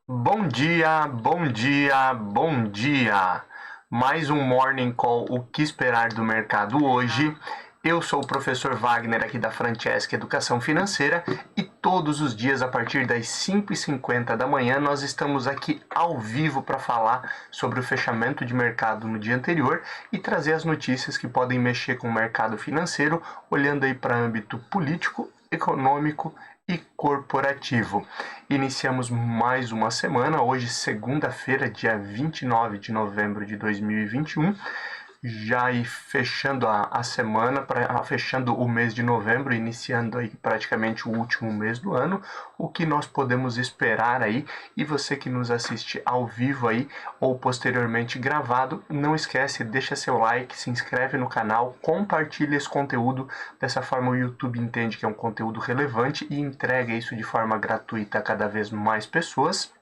Bom dia, bom dia, bom dia! Mais um Morning Call, o que esperar do mercado hoje? Eu sou o professor Wagner aqui da Francesca Educação Financeira e todos os dias a partir das 5h50 da manhã nós estamos aqui ao vivo para falar sobre o fechamento de mercado no dia anterior e trazer as notícias que podem mexer com o mercado financeiro, olhando aí para âmbito político, econômico e corporativo. Iniciamos mais uma semana, hoje segunda-feira, dia 29 de novembro de 2021, já aí fechando a semana, fechando o mês de novembro, iniciando aí praticamente o último mês do ano, o que nós podemos esperar aí, e você que nos assiste ao vivo aí, ou posteriormente gravado, não esquece, deixa seu like, se inscreve no canal, compartilha esse conteúdo, dessa forma o YouTube entende que é um conteúdo relevante e entrega isso de forma gratuita a cada vez mais pessoas.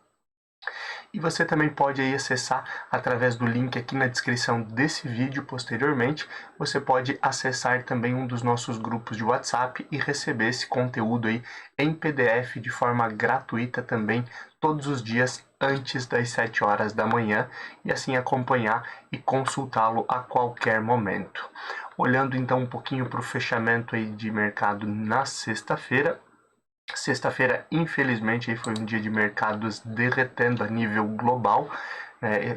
E você também pode aí acessar através do link aqui na descrição desse vídeo posteriormente. Você pode acessar também um dos nossos grupos de WhatsApp e receber esse conteúdo aí em PDF de forma gratuita também todos os dias antes das 7 horas da manhã e assim acompanhar e consultá-lo a qualquer momento. Olhando então um pouquinho para o fechamento aí de mercado na sexta-feira. Sexta-feira, infelizmente, foi um dia de mercados derretendo a nível global.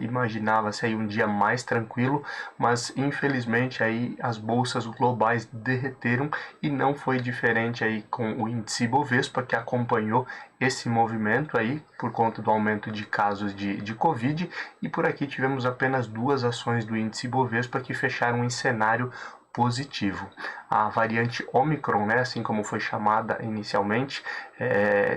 Imaginava-se aí um dia mais tranquilo, mas infelizmente aí as bolsas globais derreteram e não foi diferente aí com o índice Bovespa, que acompanhou esse movimento aí por conta do aumento de casos de Covid, e por aqui tivemos apenas duas ações do índice Bovespa que fecharam em cenário positivo. A variante Omicron, né, assim como foi chamada inicialmente,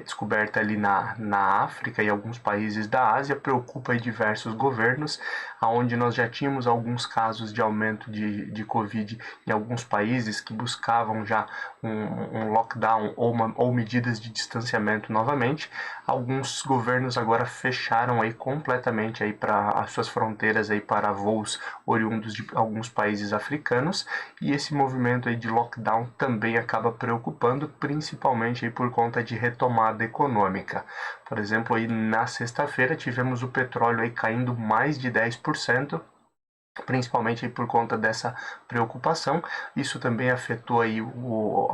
descoberta ali na África e alguns países da Ásia, preocupa diversos governos, onde nós já tínhamos alguns casos de aumento de Covid em alguns países que buscavam já um lockdown ou medidas de distanciamento novamente. Alguns governos agora fecharam aí completamente aí para as suas fronteiras aí para voos oriundos de alguns países africanos, e esse movimento aí de lockdown também acaba preocupando, principalmente aí por conta de retomada econômica. Por exemplo, aí na sexta-feira tivemos o petróleo aí caindo mais de 10%, principalmente por conta dessa preocupação. Isso também afetou aí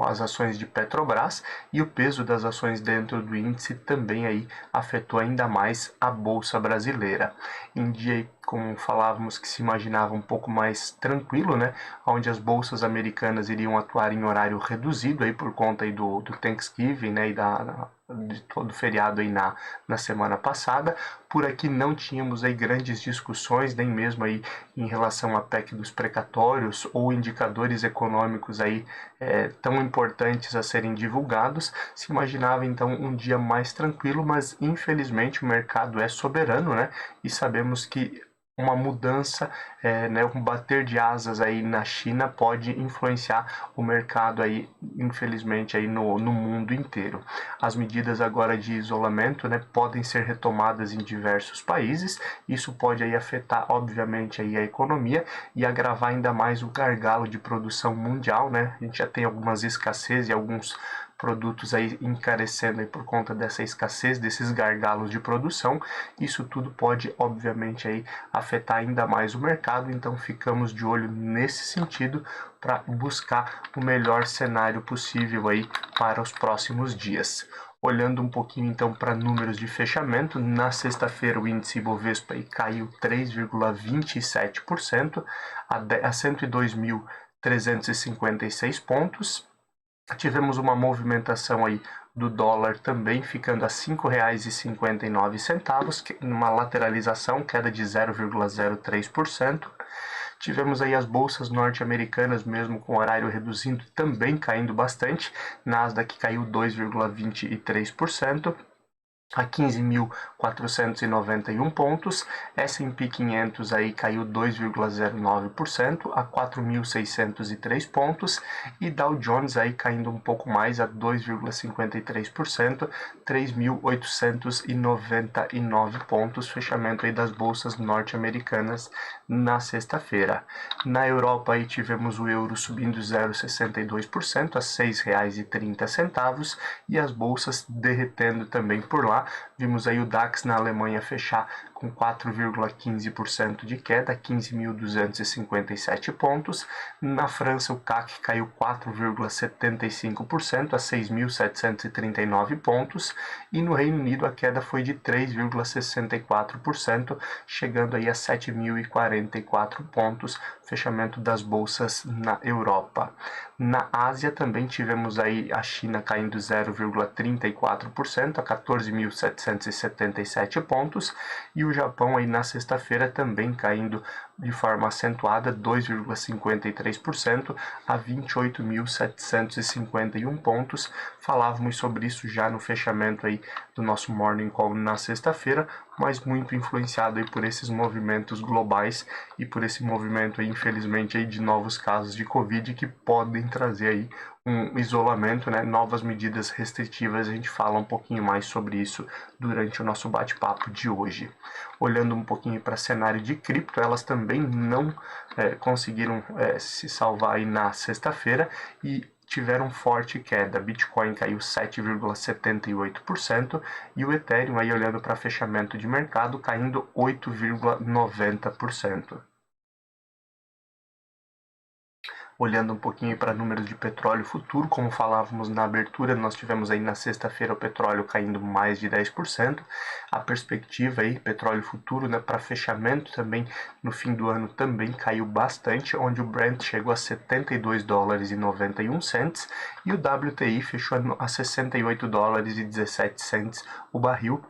as ações de Petrobras, e o peso das ações dentro do índice também aí afetou ainda mais a bolsa brasileira. Em dia, como falávamos, que se imaginava um pouco mais tranquilo, né, onde as bolsas americanas iriam atuar em horário reduzido aí por conta aí do Thanksgiving, né, e de todo o feriado aí na semana passada. Por aqui não tínhamos aí grandes discussões, nem mesmo aí em relação à PEC dos precatórios ou indicadores econômicos aí tão importantes a serem divulgados. Se imaginava então um dia mais tranquilo, mas infelizmente o mercado é soberano, né? E sabemos que uma mudança, né, um bater de asas aí na China pode influenciar o mercado aí, infelizmente, aí no mundo inteiro. As medidas agora de isolamento, né, podem ser retomadas em diversos países. Isso pode aí afetar, obviamente, aí a economia e agravar ainda mais o gargalo de produção mundial, né? A gente já tem algumas escassez e alguns produtos aí encarecendo aí por conta dessa escassez, desses gargalos de produção. Isso tudo pode, obviamente, aí afetar ainda mais o mercado, então ficamos de olho nesse sentido para buscar o melhor cenário possível aí para os próximos dias. Olhando um pouquinho então para números de fechamento, na sexta-feira o índice Bovespa caiu 3,27% a 102.356 pontos. Tivemos uma movimentação aí do dólar também ficando a R$ 5,59, numa lateralização, queda de 0,03%. Tivemos aí as bolsas norte-americanas, mesmo com horário reduzindo, também caindo bastante. Nasdaq caiu 2,23%. A 15.491 pontos, S&P 500 aí caiu 2,09% a 4.603 pontos, e Dow Jones aí caindo um pouco mais a 2,53%, 3.899 pontos, fechamento aí das bolsas norte-americanas na sexta-feira. Na Europa aí tivemos o euro subindo 0,62% a R$ 6,30, e as bolsas derretendo também por lá, tá? Vimos aí o DAX na Alemanha fechar com 4,15% de queda, 15.257 pontos. Na França, o CAC caiu 4,75% a 6.739 pontos. E no Reino Unido, a queda foi de 3,64%, chegando aí a 7.044 pontos, fechamento das bolsas na Europa. Na Ásia também tivemos aí a China caindo 0,34% a 14.777 pontos e o Japão aí na sexta-feira também caindo de forma acentuada 2,53% a 28.751 pontos. Falávamos sobre isso já no fechamento aí do nosso Morning Call na sexta-feira, mas muito influenciado aí por esses movimentos globais e por esse movimento aí, infelizmente, aí de novos casos de Covid que podem trazer aí um isolamento, né, novas medidas restritivas. A gente fala um pouquinho mais sobre isso durante o nosso bate-papo de hoje. Olhando um pouquinho para cenário de cripto, elas também não conseguiram se salvar aí na sexta-feira e tiveram forte queda. Bitcoin caiu 7,78% e o Ethereum, aí olhando para fechamento de mercado, caindo 8,90%. Olhando um pouquinho para números de petróleo futuro, como falávamos na abertura, nós tivemos aí na sexta-feira o petróleo caindo mais de 10%. A perspectiva aí, petróleo futuro, né, para fechamento também no fim do ano também caiu bastante, onde o Brent chegou a $72,91 e o WTI fechou a $68,17 o barril.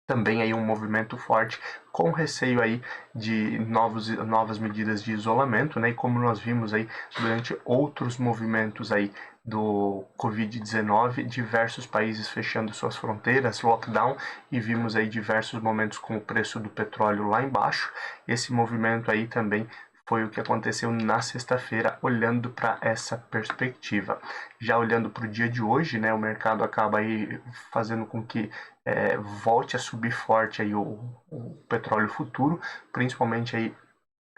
Também aí um movimento forte, com receio aí de novas medidas de isolamento, né? E como nós vimos aí durante outros movimentos aí do Covid-19, diversos países fechando suas fronteiras, lockdown, e vimos aí diversos momentos com o preço do petróleo lá embaixo. Esse movimento aí também foi o que aconteceu na sexta-feira, olhando para essa perspectiva. Já olhando para o dia de hoje, né, o mercado acaba aí fazendo com que volte a subir forte aí o petróleo futuro, principalmente aí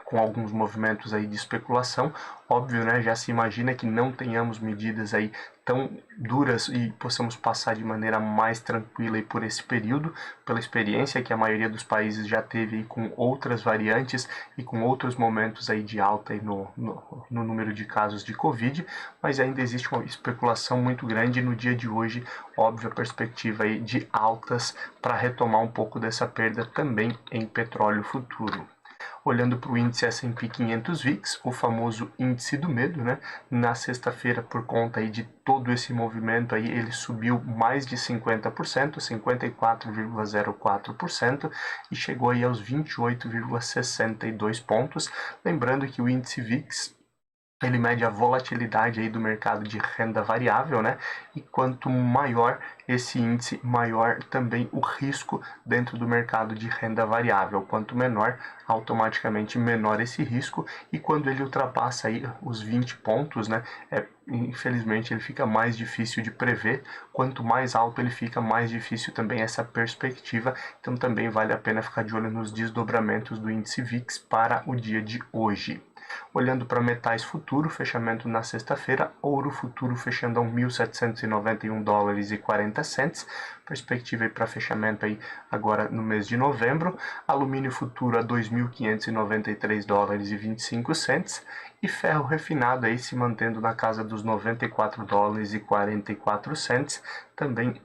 com alguns movimentos aí de especulação. Óbvio, né, já se imagina que não tenhamos medidas aí tão duras e possamos passar de maneira mais tranquila aí por esse período, pela experiência que a maioria dos países já teve aí com outras variantes e com outros momentos aí de alta aí no número de casos de Covid, mas ainda existe uma especulação muito grande no dia de hoje, óbvio, a perspectiva aí de altas para retomar um pouco dessa perda também em petróleo futuro. Olhando para o índice S&P 500 VIX, o famoso índice do medo, né? Na sexta-feira, por conta aí de todo esse movimento aí, ele subiu mais de 50%, 54,04% e chegou aí aos 28,62 pontos. Lembrando que o índice VIX ele mede a volatilidade aí do mercado de renda variável, né? E quanto maior esse índice, maior também o risco dentro do mercado de renda variável. Quanto menor, automaticamente menor esse risco. E quando ele ultrapassa aí os 20 pontos, né? Infelizmente ele fica mais difícil de prever. Quanto mais alto ele fica, mais difícil também essa perspectiva. Então também vale a pena ficar de olho nos desdobramentos do índice VIX para o dia de hoje. Olhando para metais futuro, fechamento na sexta-feira, ouro futuro fechando a $1.791,40, perspectiva para fechamento aí agora no mês de novembro, alumínio futuro a $2.593,25 e ferro refinado aí se mantendo na casa dos $94,44, também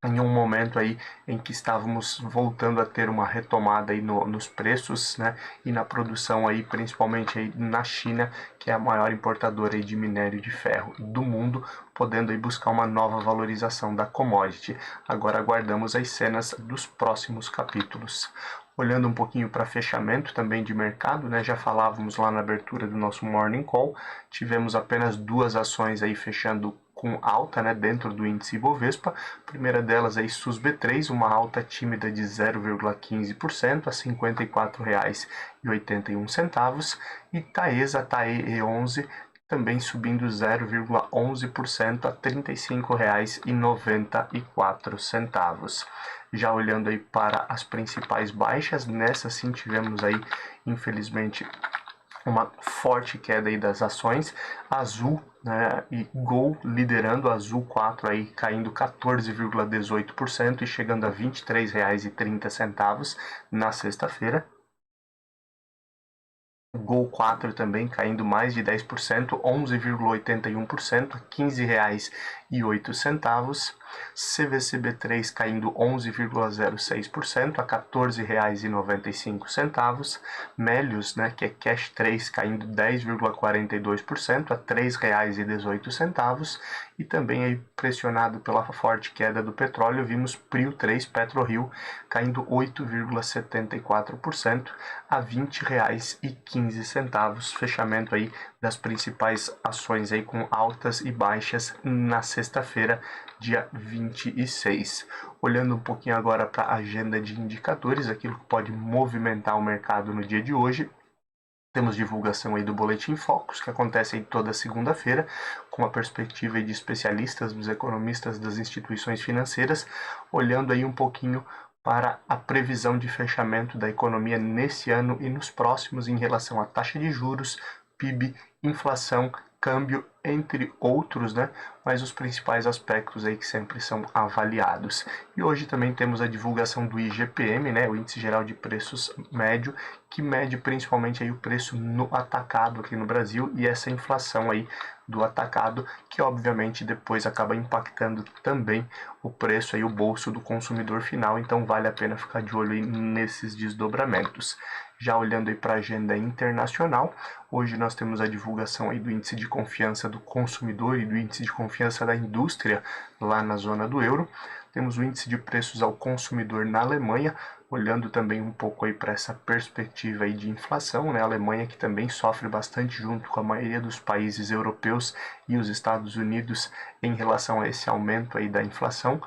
em um momento aí em que estávamos voltando a ter uma retomada aí nos preços, né, e na produção aí, principalmente aí na China, que é a maior importadora aí de minério de ferro do mundo, podendo aí buscar uma nova valorização da commodity. Agora aguardamos as cenas dos próximos capítulos. Olhando um pouquinho para fechamento também de mercado, né, já falávamos lá na abertura do nosso Morning Call, tivemos apenas duas ações aí fechando com alta, né, dentro do índice Ibovespa. A primeira delas aí SUSB3, uma alta tímida de 0,15% a R$ 54,81. E Taesa, TAE11, também subindo 0,11% a R$ 35,94. Já olhando aí para as principais baixas, nessa sim tivemos aí, infelizmente, uma forte queda aí das ações. Azul, né, e Gol liderando, Azul 4 aí caindo 14,18% e chegando a R$ 23,30 na sexta-feira. Gol 4 também caindo mais de 10%, 11,81% a R$ 15,08. CVCB3 caindo 11,06% a R$ 14,95. Melios, né, que é Cash 3, caindo 10,42% a R$ 3,18. E também aí pressionado pela forte queda do petróleo, vimos Prio 3, PetroRio, caindo 8,74% a R$ 20,15. Fechamento aí das principais ações aí com altas e baixas na sexta-feira, dia 26. Olhando um pouquinho agora para a agenda de indicadores, aquilo que pode movimentar o mercado no dia de hoje. Temos divulgação aí do Boletim Focus, que acontece aí toda segunda-feira, com a perspectiva aí de especialistas, dos economistas das instituições financeiras, olhando aí um pouquinho para a previsão de fechamento da economia nesse ano e nos próximos em relação à taxa de juros, PIB, inflação, câmbio, entre outros, né? Mas os principais aspectos aí que sempre são avaliados. E hoje também temos a divulgação do IGPM, né? O Índice Geral de Preços Médio, que mede principalmente aí o preço no atacado aqui no Brasil e essa inflação aí do atacado, que obviamente depois acaba impactando também o preço aí, o bolso do consumidor final, então vale a pena ficar de olho aí nesses desdobramentos. Já olhando aí para a agenda internacional, hoje nós temos a divulgação aí do índice de confiança do consumidor e do índice de confiança da indústria lá na zona do euro. Temos o índice de preços ao consumidor na Alemanha, olhando também um pouco aí para essa perspectiva aí de inflação, né? A Alemanha que também sofre bastante junto com a maioria dos países europeus e os Estados Unidos em relação a esse aumento aí da inflação,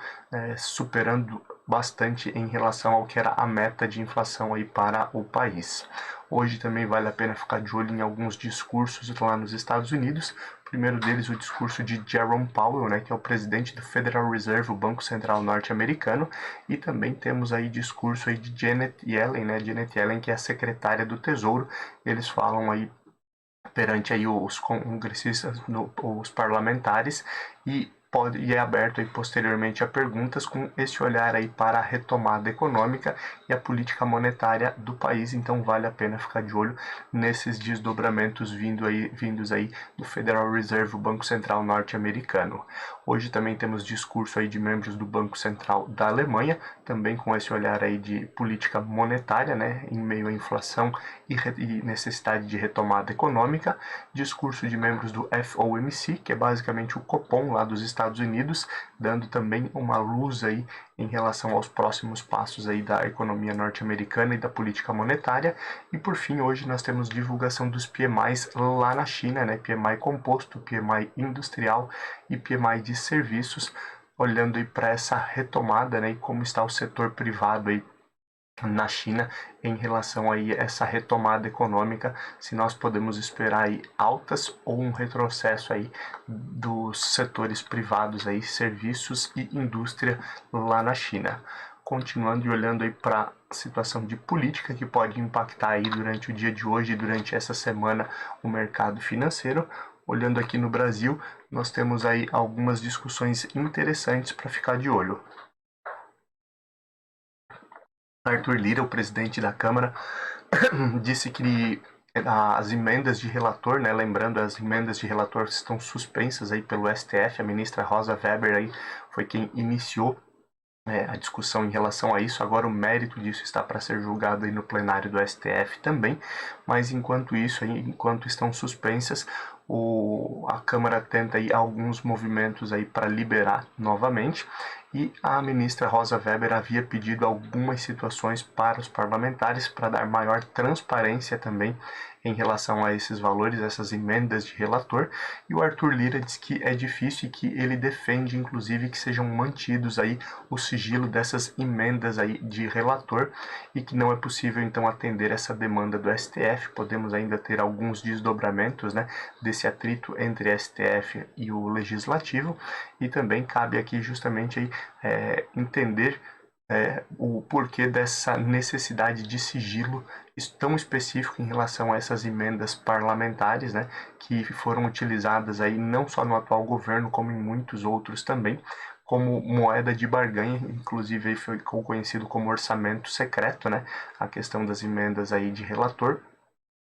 superando bastante em relação ao que era a meta de inflação aí para o país. Hoje também vale a pena ficar de olho em alguns discursos lá nos Estados Unidos. O primeiro deles, o discurso de Jerome Powell, né, que é o presidente do Federal Reserve, o Banco Central norte-americano, e também temos aí discurso aí de Janet Yellen, né, Janet Yellen, que é a secretária do Tesouro. Eles falam aí perante aí os congressistas, os parlamentares, e é aberto aí posteriormente a perguntas com esse olhar aí para a retomada econômica e a política monetária do país. Então vale a pena ficar de olho nesses desdobramentos vindos aí do Federal Reserve, o Banco Central norte-americano. Hoje também temos discurso aí de membros do Banco Central da Alemanha, também com esse olhar aí de política monetária, né, em meio à inflação e necessidade de retomada econômica. Discurso de membros do FOMC, que é basicamente o Copom lá dos Estados Unidos, dando também uma luz aí em relação aos próximos passos aí da economia norte-americana e da política monetária. E por fim, hoje nós temos divulgação dos PMIs lá na China, né? PMI composto, PMI industrial e PMI de serviços, olhando aí para essa retomada, né? E como está o setor privado aí na China em relação aí a essa retomada econômica, se nós podemos esperar aí altas ou um retrocesso aí dos setores privados aí, serviços e indústria lá na China. Continuando e olhando aí para a situação de política que pode impactar aí durante o dia de hoje e durante essa semana o mercado financeiro. Olhando aqui no Brasil, nós temos aí algumas discussões interessantes para ficar de olho. Arthur Lira, o presidente da Câmara, disse que as emendas de relator, né, lembrando, as emendas de relator estão suspensas aí pelo STF, a ministra Rosa Weber aí foi quem iniciou a discussão em relação a isso. Agora o mérito disso está para ser julgado aí no plenário do STF também, mas enquanto isso, enquanto estão suspensas, a Câmara tenta aí alguns movimentos aí para liberar novamente, e a ministra Rosa Weber havia pedido algumas situações para os parlamentares para dar maior transparência também em relação a esses valores, essas emendas de relator, e o Arthur Lira diz que é difícil e que ele defende, inclusive, que sejam mantidos aí o sigilo dessas emendas aí de relator e que não é possível, então, atender essa demanda do STF. Podemos ainda ter alguns desdobramentos, né, desse atrito entre STF e o Legislativo, e também cabe aqui justamente aí, entender o porquê dessa necessidade de sigilo tão específico em relação a essas emendas parlamentares, né, que foram utilizadas aí não só no atual governo, como em muitos outros também, como moeda de barganha, inclusive aí ficou conhecido como orçamento secreto, né, a questão das emendas aí de relator,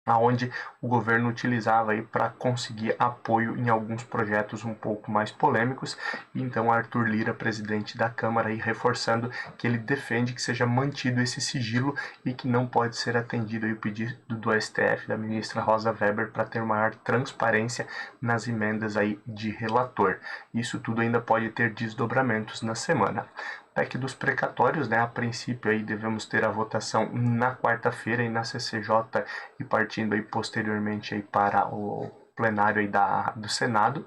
aonde o governo utilizava aí para conseguir apoio em alguns projetos um pouco mais polêmicos. E então Arthur Lira, presidente da Câmara, aí reforçando que ele defende que seja mantido esse sigilo e que não pode ser atendido aí o pedido do STF, da ministra Rosa Weber, para ter maior transparência nas emendas aí de relator. Isso tudo ainda pode ter desdobramentos na semana. PEC dos precatórios, né? A princípio aí devemos ter a votação na quarta-feira e na CCJ e partindo aí posteriormente aí para o plenário aí do Senado.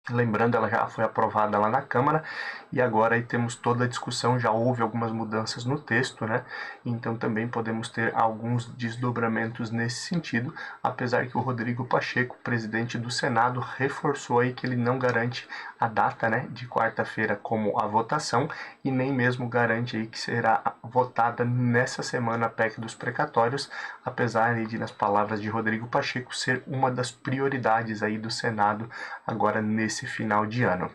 Lembrando, ela já foi aprovada lá na Câmara e agora aí temos toda a discussão, já houve algumas mudanças no texto, né? Então também podemos ter alguns desdobramentos nesse sentido, apesar que o Rodrigo Pacheco, presidente do Senado, reforçou aí que ele não garante a data, né, de quarta-feira como a votação e nem mesmo garante aí que será votada nessa semana a PEC dos precatórios, apesar aí de, nas palavras de Rodrigo Pacheco, ser uma das prioridades aí do Senado agora nesse final de ano.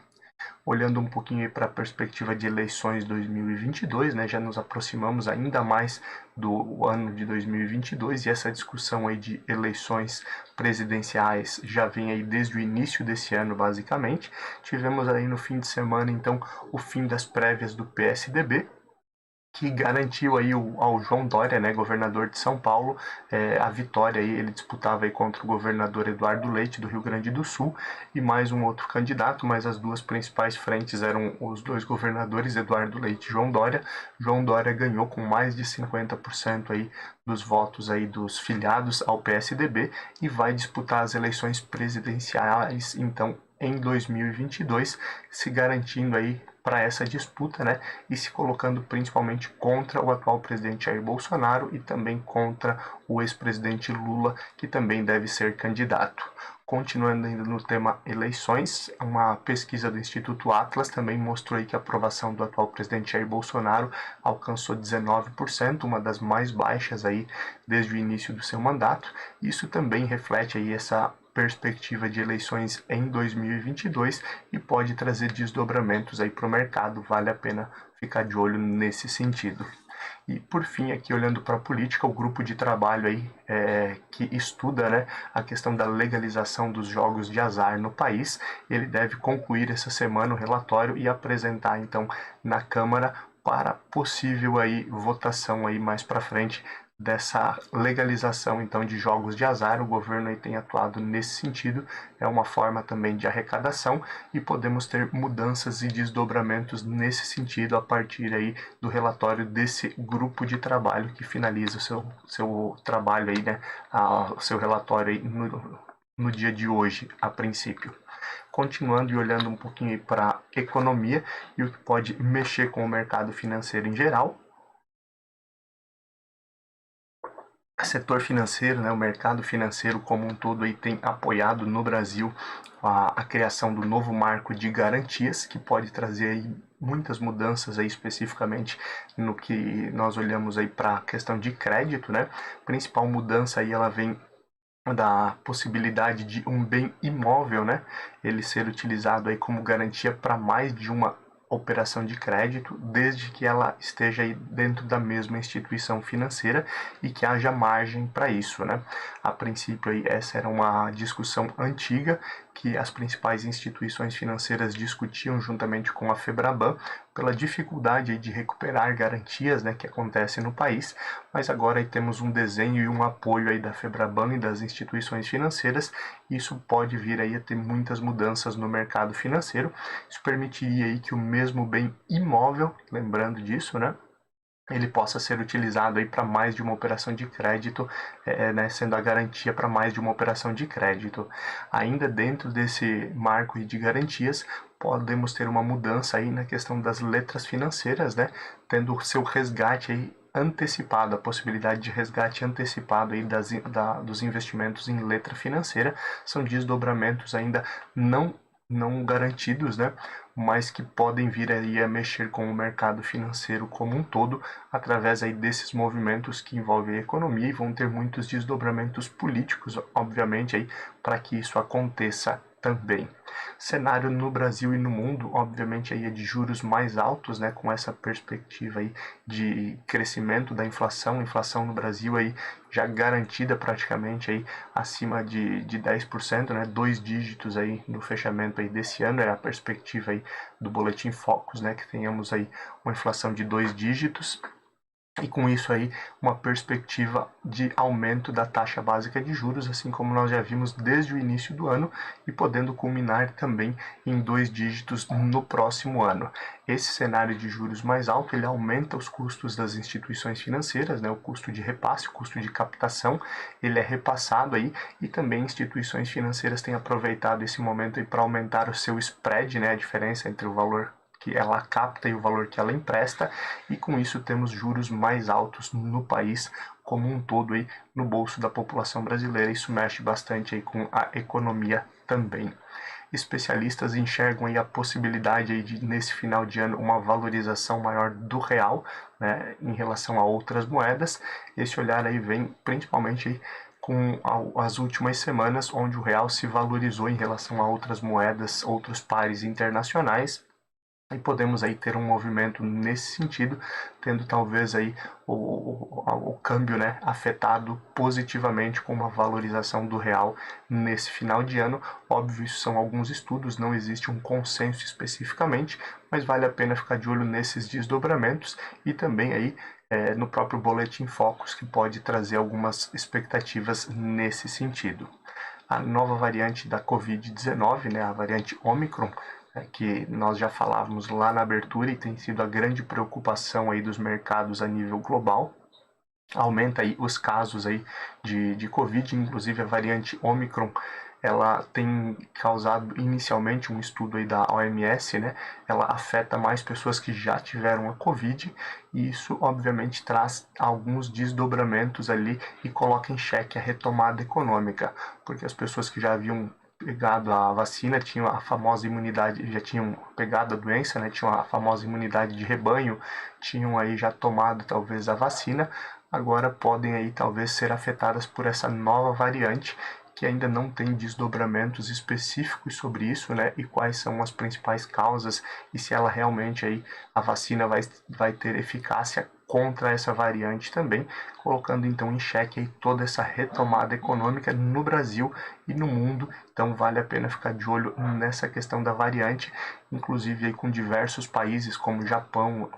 Olhando um pouquinho para a perspectiva de eleições 2022, né, já nos aproximamos ainda mais do ano de 2022 e essa discussão aí de eleições presidenciais já vem aí desde o início desse ano, basicamente. Tivemos aí no fim de semana, então, o fim das prévias do PSDB, que garantiu aí ao João Dória, né, governador de São Paulo, a vitória. Aí ele disputava aí contra o governador Eduardo Leite, do Rio Grande do Sul, e mais um outro candidato, mas as duas principais frentes eram os dois governadores, Eduardo Leite e João Dória. João Dória ganhou com mais de 50% aí dos votos aí dos filiados ao PSDB e vai disputar as eleições presidenciais, então, em 2022, se garantindo aí para essa disputa, né, e se colocando principalmente contra o atual presidente Jair Bolsonaro e também contra o ex-presidente Lula, que também deve ser candidato. Continuando ainda no tema eleições, uma pesquisa do Instituto Atlas também mostrou aí que a aprovação do atual presidente Jair Bolsonaro alcançou 19%, uma das mais baixas aí desde o início do seu mandato. Isso também reflete aí essa perspectiva de eleições em 2022 e pode trazer desdobramentos aí para o mercado, vale a pena ficar de olho nesse sentido. E por fim, aqui olhando para a política, o grupo de trabalho aí que estuda, né, a questão da legalização dos jogos de azar no país, ele deve concluir essa semana o relatório e apresentar então na Câmara para possível aí votação aí mais para frente dessa legalização então de jogos de azar. O governo aí tem atuado nesse sentido, é uma forma também de arrecadação e podemos ter mudanças e desdobramentos nesse sentido a partir aí do relatório desse grupo de trabalho que finaliza o seu trabalho aí, né, o seu relatório aí no dia de hoje, a princípio. Continuando e olhando um pouquinho para a economia e o que pode mexer com o mercado financeiro em geral, setor financeiro, né, o mercado financeiro como um todo aí tem apoiado no Brasil a criação do novo marco de garantias, que pode trazer aí muitas mudanças aí especificamente no que nós olhamos aí para a questão de crédito, né? A principal mudança aí ela vem da possibilidade de um bem imóvel, né, ele ser utilizado aí como garantia para mais de uma operação de crédito, desde que ela esteja aí dentro da mesma instituição financeira e que haja margem para isso, né? A princípio aí essa era uma discussão antiga que as principais instituições financeiras discutiam juntamente com a Febraban pela dificuldade de recuperar garantias, né, que acontece no país, mas agora aí temos um desenho e um apoio aí da Febraban e das instituições financeiras. Isso pode vir aí a ter muitas mudanças no mercado financeiro. Isso permitiria aí que o mesmo bem imóvel, lembrando disso, né, ele possa ser utilizado aí para mais de uma operação de crédito, né, sendo a garantia para mais de uma operação de crédito. Ainda dentro desse marco de garantias, podemos ter uma mudança aí na questão das letras financeiras, né, tendo o seu resgate aí antecipado, a possibilidade de resgate antecipado aí dos investimentos em letra financeira. São desdobramentos ainda não garantidos, né, mas que podem vir aí a mexer com o mercado financeiro como um todo, através aí desses movimentos que envolvem a economia e vão ter muitos desdobramentos políticos, obviamente, aí para que isso aconteça também. Cenário no Brasil e no mundo, obviamente, aí é de juros mais altos, né, com essa perspectiva aí de crescimento da inflação no Brasil aí já garantida praticamente aí acima de 10%, né, 2 dígitos aí no fechamento aí desse ano, é a perspectiva aí do Boletim Focus, né, que tenhamos aí uma inflação de 2 dígitos. E com isso aí, uma perspectiva de aumento da taxa básica de juros, assim como nós já vimos desde o início do ano, e podendo culminar também em 2 dígitos no próximo ano. Esse cenário de juros mais alto, ele aumenta os custos das instituições financeiras, né? O custo de repasse, o custo de captação, ele é repassado aí, e também instituições financeiras têm aproveitado esse momento aí para aumentar o seu spread, né? A diferença entre o valor que ela capta e o valor que ela empresta, e com isso temos juros mais altos no país como um todo aí no bolso da população brasileira. Isso mexe bastante aí com a economia também. Especialistas enxergam aí a possibilidade aí de, nesse final de ano, uma valorização maior do real, né, em relação a outras moedas. Esse olhar aí vem principalmente aí com as últimas semanas, onde o real se valorizou em relação a outras moedas, outros pares internacionais. E podemos aí ter um movimento nesse sentido, tendo talvez aí o câmbio, né, afetado positivamente com uma valorização do real nesse final de ano. Óbvio, isso são alguns estudos, não existe um consenso especificamente, mas vale a pena ficar de olho nesses desdobramentos e também aí no próprio Boletim Focus, que pode trazer algumas expectativas nesse sentido. A nova variante da Covid-19, né, a variante Omicron, que nós já falávamos lá na abertura e tem sido a grande preocupação aí dos mercados a nível global. Aumenta aí os casos aí de Covid, inclusive a variante Omicron, ela tem causado inicialmente um estudo aí da OMS, né? Ela afeta mais pessoas que já tiveram a Covid, e isso obviamente traz alguns desdobramentos ali e coloca em xeque a retomada econômica, porque as pessoas que já haviam pegado a vacina tinham a famosa imunidade, já tinham pegado a doença, né? Tinham a famosa imunidade de rebanho, tinham aí já tomado talvez a vacina, agora podem aí talvez ser afetadas por essa nova variante, que ainda não tem desdobramentos específicos sobre isso, né? E quais são as principais causas e se ela realmente aí a vacina vai ter eficácia contra essa variante também, colocando então em xeque aí toda essa retomada econômica no Brasil e no mundo. Então vale a pena ficar de olho nessa questão da variante, inclusive aí com diversos países como Japão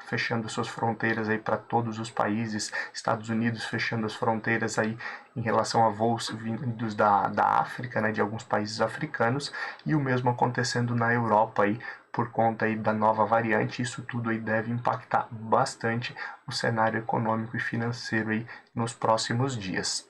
fechando suas fronteiras aí para todos os países, Estados Unidos fechando as fronteiras aí em relação a voos vindos da África, né, de alguns países africanos, e o mesmo acontecendo na Europa aí, por conta aí da nova variante. Isso tudo aí deve impactar bastante o cenário econômico e financeiro aí nos próximos dias.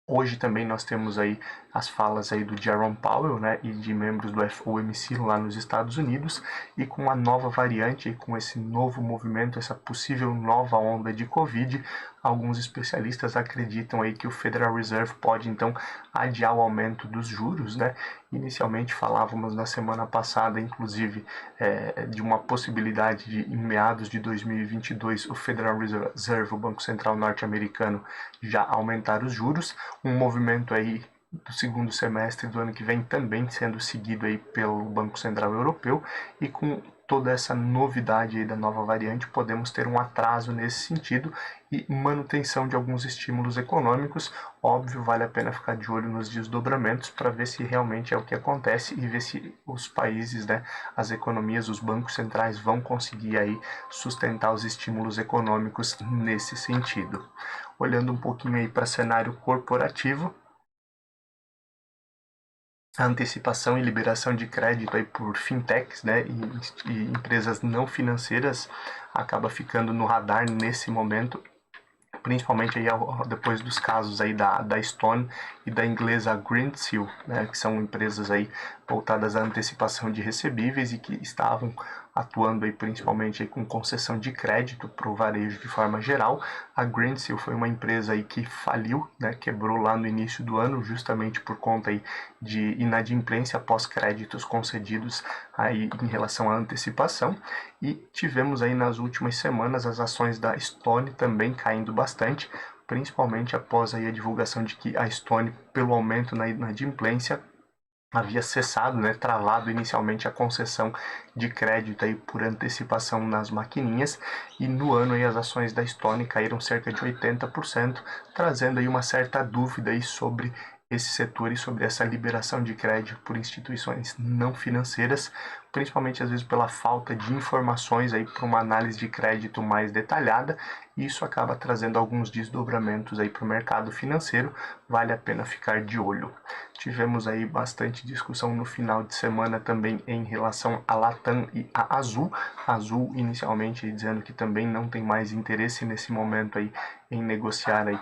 Hoje também nós temos aí as falas aí do Jerome Powell, né, e de membros do FOMC lá nos Estados Unidos, e com a nova variante, com esse novo movimento, essa possível nova onda de Covid, alguns especialistas acreditam aí que o Federal Reserve pode então adiar o aumento dos juros, né? Inicialmente falávamos na semana passada, inclusive, de uma possibilidade de, em meados de 2022, o Federal Reserve, o Banco Central norte-americano, já aumentar os juros, um movimento aí do segundo semestre do ano que vem também sendo seguido aí pelo Banco Central Europeu, e com toda essa novidade aí da nova variante, podemos ter um atraso nesse sentido e manutenção de alguns estímulos econômicos. Óbvio, vale a pena ficar de olho nos desdobramentos para ver se realmente é o que acontece e ver se os países, né, as economias, os bancos centrais vão conseguir aí sustentar os estímulos econômicos nesse sentido. Olhando um pouquinho aí para cenário corporativo, a antecipação e liberação de crédito aí por fintechs, né, e empresas não financeiras acaba ficando no radar nesse momento, principalmente aí depois dos casos aí da Stone e da inglesa Greensill, né, que são empresas aí voltadas à antecipação de recebíveis e que estavam atuando aí principalmente aí com concessão de crédito para o varejo de forma geral. A Greensill foi uma empresa aí que faliu, né, quebrou lá no início do ano, justamente por conta aí de inadimplência após créditos concedidos aí em relação à antecipação. E tivemos aí nas últimas semanas as ações da Stone também caindo bastante, principalmente após aí a divulgação de que a Stone, pelo aumento na inadimplência, havia cessado, né, travado inicialmente a concessão de crédito aí por antecipação nas maquininhas, e no ano aí as ações da Stone caíram cerca de 80%, trazendo aí uma certa dúvida aí sobre esse setor e sobre essa liberação de crédito por instituições não financeiras, principalmente às vezes pela falta de informações aí para uma análise de crédito mais detalhada, e isso acaba trazendo alguns desdobramentos aí para o mercado financeiro. Vale a pena ficar de olho. Tivemos aí bastante discussão no final de semana também em relação a Latam e a Azul. A Azul inicialmente dizendo que também não tem mais interesse nesse momento aí em negociar aí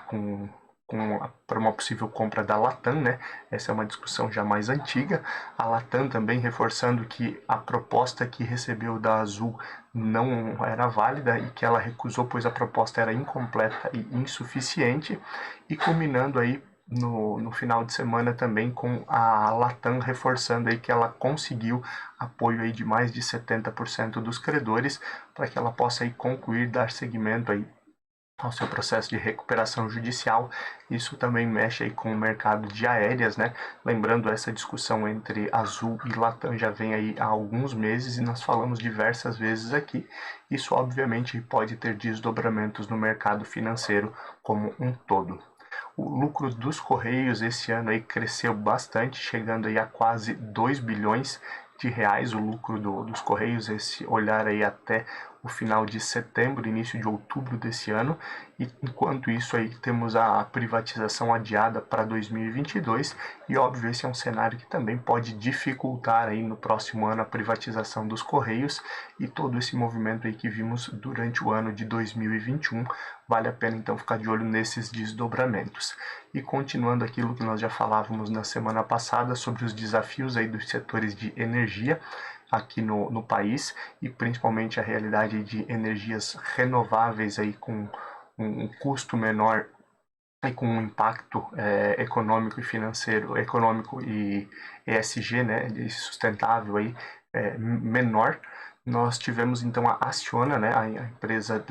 para uma possível compra da Latam, né? Essa é uma discussão já mais antiga. A Latam também reforçando que a proposta que recebeu da Azul não era válida e que ela recusou, pois a proposta era incompleta e insuficiente, e culminando aí no final de semana também com a Latam reforçando aí que ela conseguiu apoio aí de mais de 70% dos credores para que ela possa aí concluir, dar seguimento aí ao seu processo de recuperação judicial. Isso também mexe aí com o mercado de aéreas, né? Lembrando, essa discussão entre Azul e Latam já vem aí há alguns meses e nós falamos diversas vezes aqui. Isso obviamente pode ter desdobramentos no mercado financeiro como um todo. O lucro dos Correios esse ano aí cresceu bastante, chegando aí a quase 2 bilhões de reais o lucro dos Correios, esse olhar aí até o final de setembro, início de outubro desse ano. E enquanto isso aí temos a privatização adiada para 2022, e óbvio esse é um cenário que também pode dificultar aí no próximo ano a privatização dos Correios, e todo esse movimento aí que vimos durante o ano de 2021. Vale a pena então ficar de olho nesses desdobramentos. E continuando aquilo que nós já falávamos na semana passada sobre os desafios aí dos setores de energia aqui no país, e principalmente a realidade de energias renováveis aí com um custo menor e com um impacto econômico e financeiro, econômico e ESG, né, de sustentável aí, menor. Nós tivemos então a Acciona, né, a empresa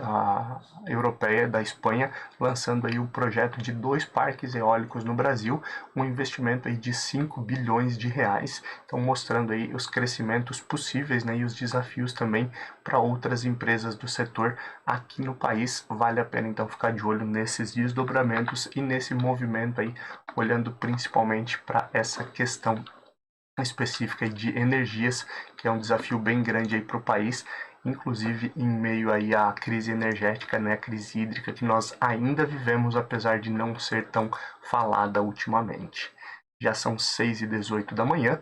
europeia da Espanha, lançando aí o projeto de 2 parques eólicos no Brasil, um investimento aí de 5 bilhões de reais, então mostrando aí os crescimentos possíveis, né, e os desafios também para outras empresas do setor aqui no país. Vale a pena então ficar de olho nesses desdobramentos e nesse movimento aí, olhando principalmente para essa questão específica de energias, que é um desafio bem grande aí para o país, inclusive em meio aí à crise energética, né, a crise hídrica que nós ainda vivemos, apesar de não ser tão falada ultimamente. Já são 6h18 da manhã.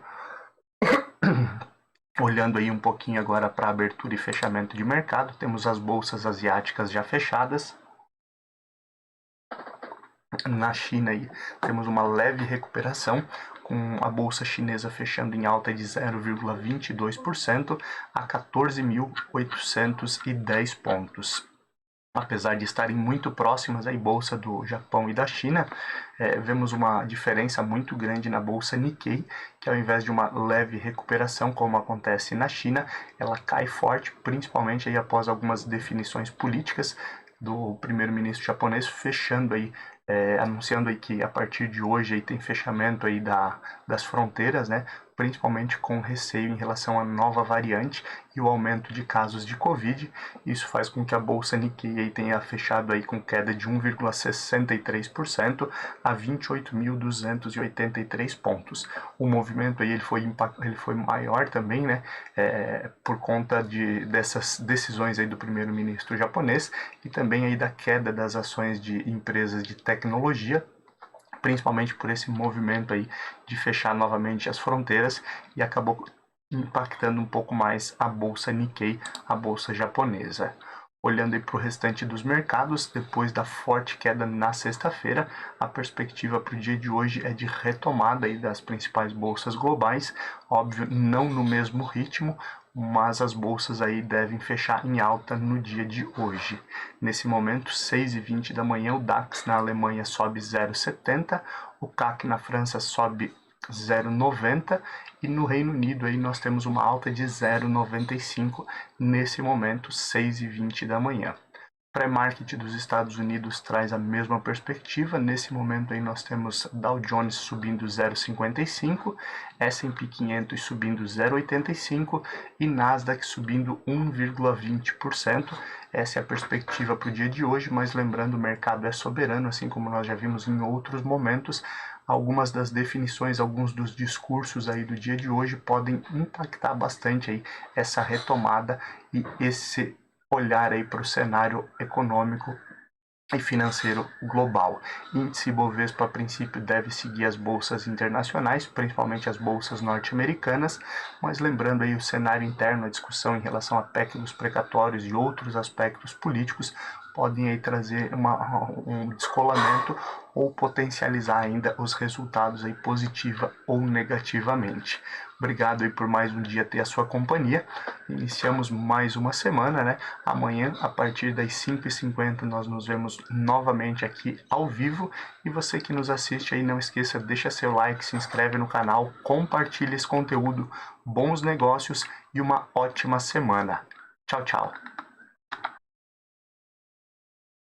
Olhando aí um pouquinho agora para a abertura e fechamento de mercado, temos as bolsas asiáticas já fechadas. Na China aí temos uma leve recuperação, com a bolsa chinesa fechando em alta de 0,22% a 14.810 pontos. Apesar de estarem muito próximas a bolsa do Japão e da China, vemos uma diferença muito grande na bolsa Nikkei, que ao invés de uma leve recuperação, como acontece na China, ela cai forte, principalmente aí após algumas definições políticas do primeiro-ministro japonês, fechando aí, anunciando aí que a partir de hoje aí tem fechamento aí das fronteiras, né? Principalmente com receio em relação à nova variante e o aumento de casos de Covid. Isso faz com que a bolsa Nikkei aí tenha fechado aí com queda de 1,63% a 28.283 pontos. O movimento aí ele foi maior também, né? Por conta dessas decisões aí do primeiro-ministro japonês, e também aí da queda das ações de empresas de tecnologia, principalmente por esse movimento aí de fechar novamente as fronteiras, e acabou impactando um pouco mais a bolsa Nikkei, a bolsa japonesa. Olhando aí para o restante dos mercados, depois da forte queda na sexta-feira, a perspectiva para o dia de hoje é de retomada aí das principais bolsas globais, óbvio, não no mesmo ritmo. mas as bolsas aí devem fechar em alta no dia de hoje. Nesse momento, 6h20 da manhã, o DAX na Alemanha sobe 0,70, o CAC na França sobe 0,90 e no Reino Unido aí nós temos uma alta de 0,95 nesse momento, 6h20 da manhã. Pré-market dos Estados Unidos traz a mesma perspectiva. Nesse momento aí nós temos Dow Jones subindo 0,55, S&P 500 subindo 0,85 e Nasdaq subindo 1,20%. Essa é a perspectiva para o dia de hoje, mas lembrando, o mercado é soberano, assim como nós já vimos em outros momentos. Algumas das definições, alguns dos discursos aí do dia de hoje podem impactar bastante aí essa retomada e esse olhar aí para o cenário econômico e financeiro global. Índice Bovespa, a princípio, deve seguir as bolsas internacionais, principalmente as bolsas norte-americanas, mas lembrando aí o cenário interno, a discussão em relação à PEC dos precatórios e outros aspectos políticos podem aí trazer um descolamento ou potencializar ainda os resultados aí positiva ou negativamente. Obrigado aí por mais um dia ter a sua companhia. Iniciamos mais uma semana, né? Amanhã, a partir das 5h50, nós nos vemos novamente aqui ao vivo. E você que nos assiste aí, não esqueça, deixa seu like, se inscreve no canal, compartilha esse conteúdo. Bons negócios e uma ótima semana. Tchau, tchau.